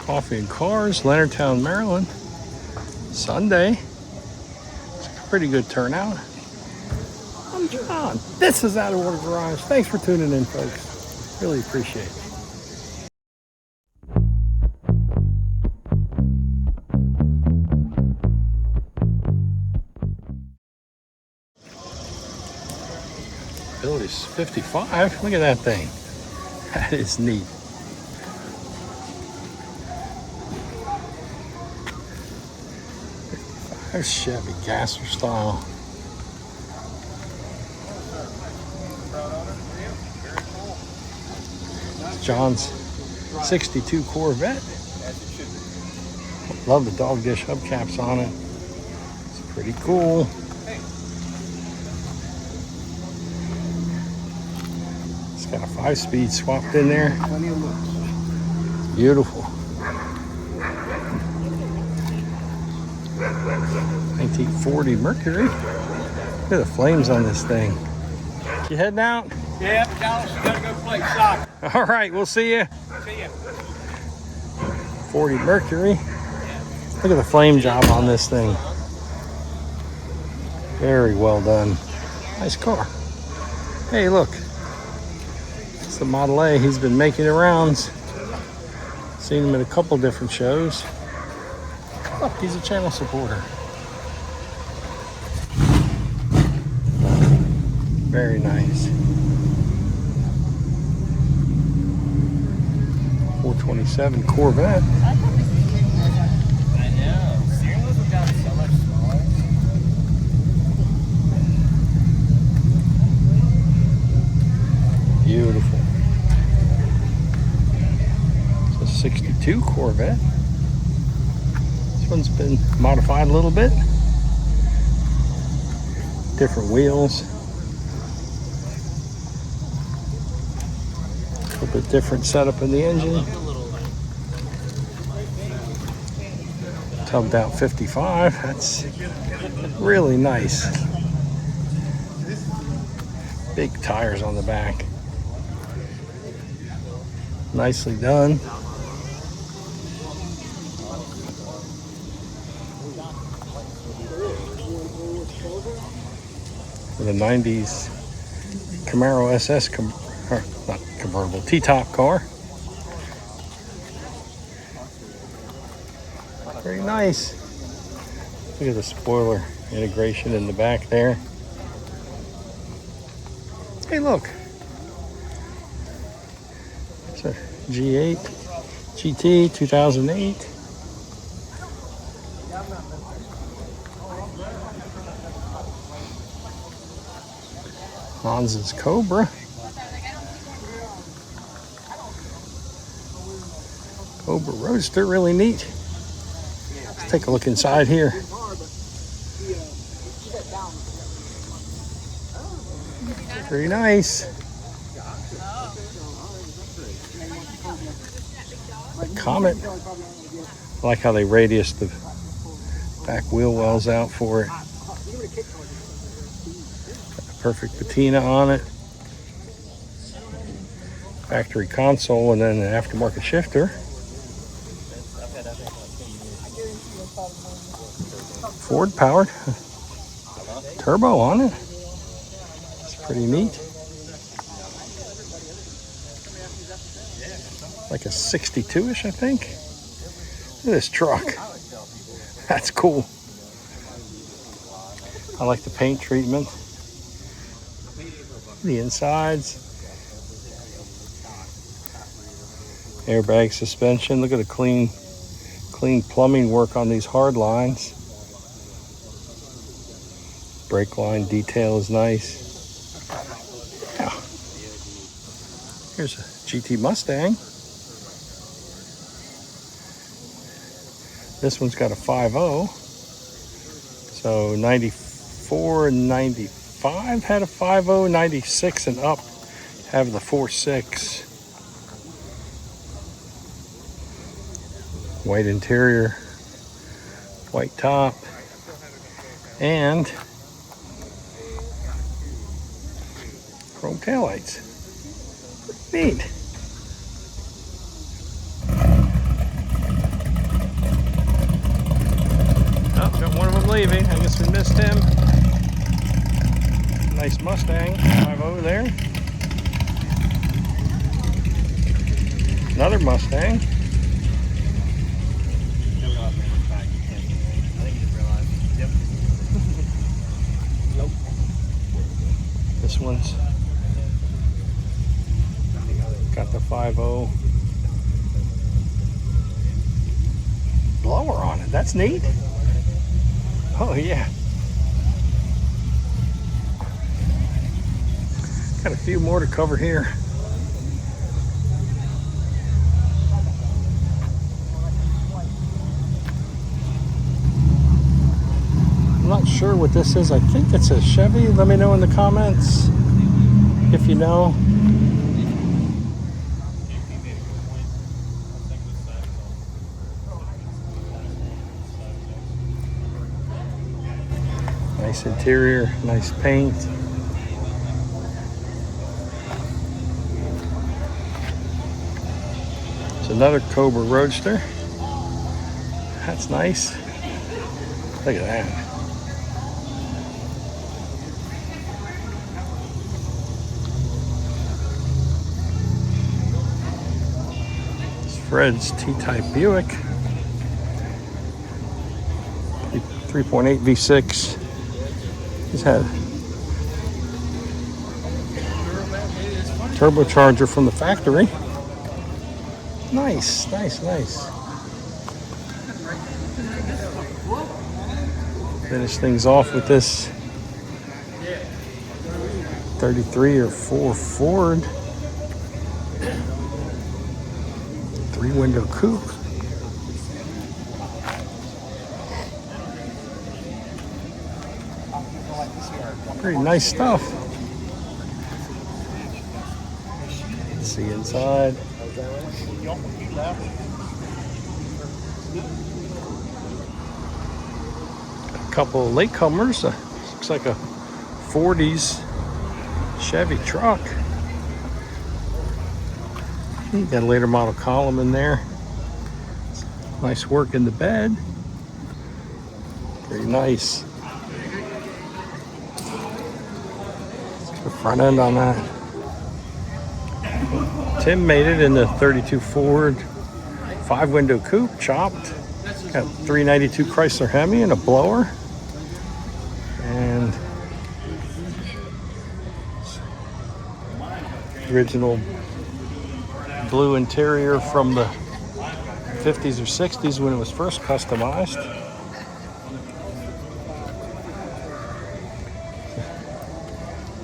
Coffee and Cars, Leonardtown, Maryland. Sunday. It's a pretty good turnout. I'm John. This is Out of Order Garage. Thanks for tuning in, folks. Really appreciate it. Build is 55. Look at that thing. That is neat. There's Chevy Gasser style. John's 62 Corvette. Love the dog dish hubcaps on it. It's pretty cool. It's got a 5-speed swapped in there. Beautiful. 1940 Mercury. Look at the flames on this thing. You heading out? Yeah, Dallas, you gotta go play soccer. All right, we'll see you. See ya. 40 Mercury. Look at the flame job on this thing. Very well done. Nice car. Hey, look. It's the Model A. He's been making the rounds. Seen him at a couple different shows. Look, he's a channel supporter. Very nice. 427 Corvette. I know. Steering wheels have gotten so much smaller. Beautiful. It's a 62 Corvette. This one's been modified a little bit. Different wheels. A little bit different setup in the engine. Tubbed out 55. That's really nice. Big tires on the back. Nicely done. With a 90s Camaro SS, not convertible, T-top car. Very nice. Look at the spoiler integration in the back there. Hey, look. It's a G8 GT 2008. Hans's Cobra. Cobra Roadster, really neat. Let's take a look inside here. Very nice. Comet. I like how they radius the back wheel wells out for it. Perfect patina on it. Factory console and then an aftermarket shifter. Ford powered. Turbo on it. It's pretty neat. Like a 62-ish, I think. Look at this truck. That's cool. I like the paint treatment. The insides. Airbag suspension. Look at the clean plumbing work on these hard lines. Brake line detail is nice. Yeah. Here's a GT Mustang. This one's got a 5.0. So 94 and 95 had a 5.0, 96 and up have the 4.6. White interior, white top, and chrome taillights. Neat. Tim. Nice Mustang, 5.0 there. Another Mustang. This one's got the 5.0 blower on it. That's neat. Oh yeah. Got a few more to cover here. I'm not sure what this is. I think it's a Chevy. Let me know in the comments if you know. Nice interior, nice paint. It's another Cobra Roadster. That's nice. Look at that. Fred's T-Type Buick, 3.8 V6. He's had turbocharger from the factory. Nice, nice, nice. Finish things off with this 33 or 4 Ford. 3-window coupe. Pretty nice stuff. Let's see inside. A couple of latecomers. Looks like a 40s Chevy truck. You got a later model column in there. Nice work in the bed. Very nice. The front end on that. Tim made it in the 32 Ford 5-window coupe, chopped. Got 392 Chrysler Hemi and a blower. And original blue interior from the 50s or 60s when it was first customized.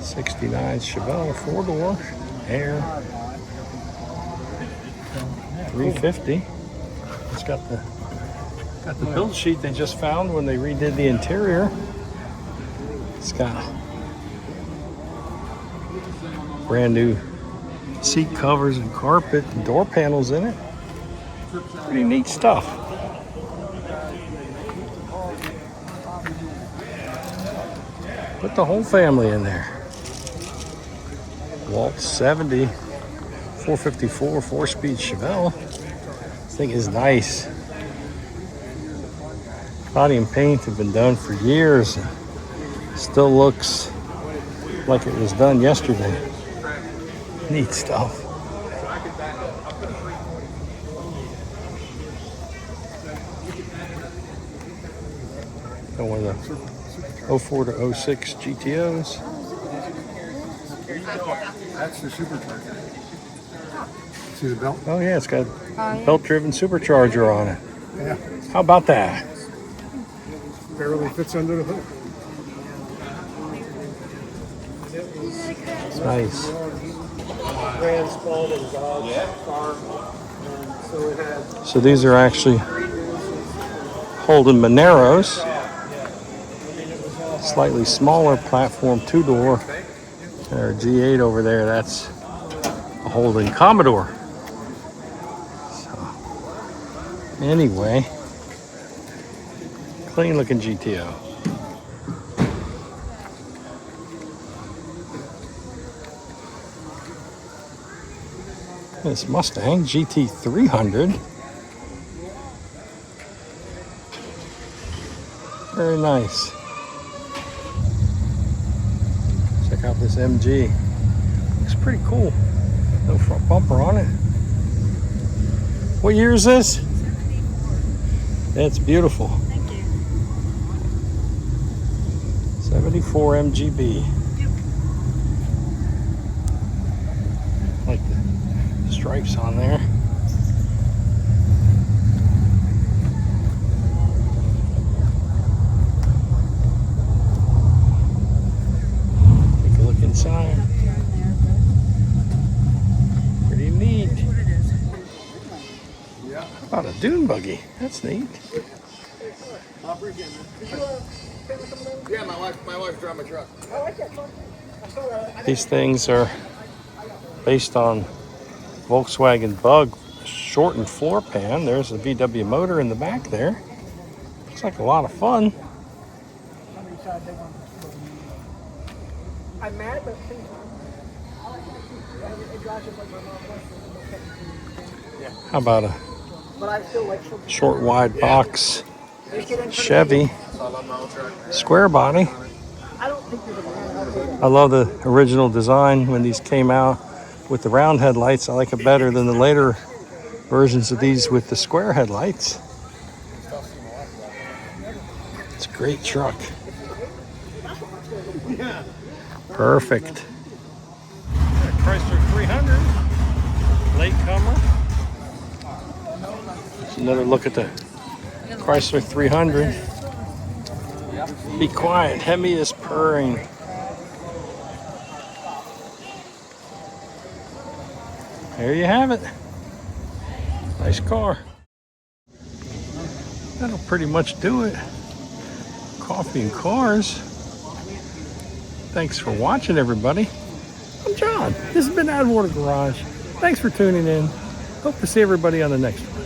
'69 Chevelle 4-door Air 350. It's got the build sheet they just found when they redid the interior. It's got brand new seat covers and carpet and door panels in it. Pretty neat stuff. Put the whole family in there. Walt 70 454 4-speed Chevelle. This thing is nice. Body and paint have been done for years. Still looks like it was done yesterday. Neat stuff. Got one of the 04 to 06 GTOs. That's the supercharger. See the belt? Oh yeah, it's got belt-driven supercharger on it. Yeah. How about that? Barely fits under the hood. It's nice. So these are actually Holden Moneros. Slightly smaller platform 2-door. Or G8 over there, that's a Holden Commodore. So, anyway, clean looking GTO. This Mustang GT300. Very nice. Check out this MG. Looks pretty cool. No front bumper on it. What year is this? 74. That's beautiful. Thank you. 74 MGB. Yep. Like the stripes on there. Take a look inside. Pretty neat. What it is. How about a dune buggy? That's neat. Yeah, my wife drive my truck. These things are based on Volkswagen Bug shortened floor pan. There's a VW motor in the back there. Looks like a lot of fun. I'm mad, but How about a but I still like short wide box Chevy square body? I don't think you're the man. I love the original design when these came out with the round headlights. I like it better than the later versions of these with the square headlights. It's a great truck. Perfect. Chrysler 300, latecomer. Another look at the Chrysler 300. Be quiet, Hemi is purring. There you have it. Nice car. That'll pretty much do it. Coffee and cars. Thanks for watching, everybody. I'm John. This has been Addwater Garage. Thanks for tuning in. Hope to see everybody on the next one.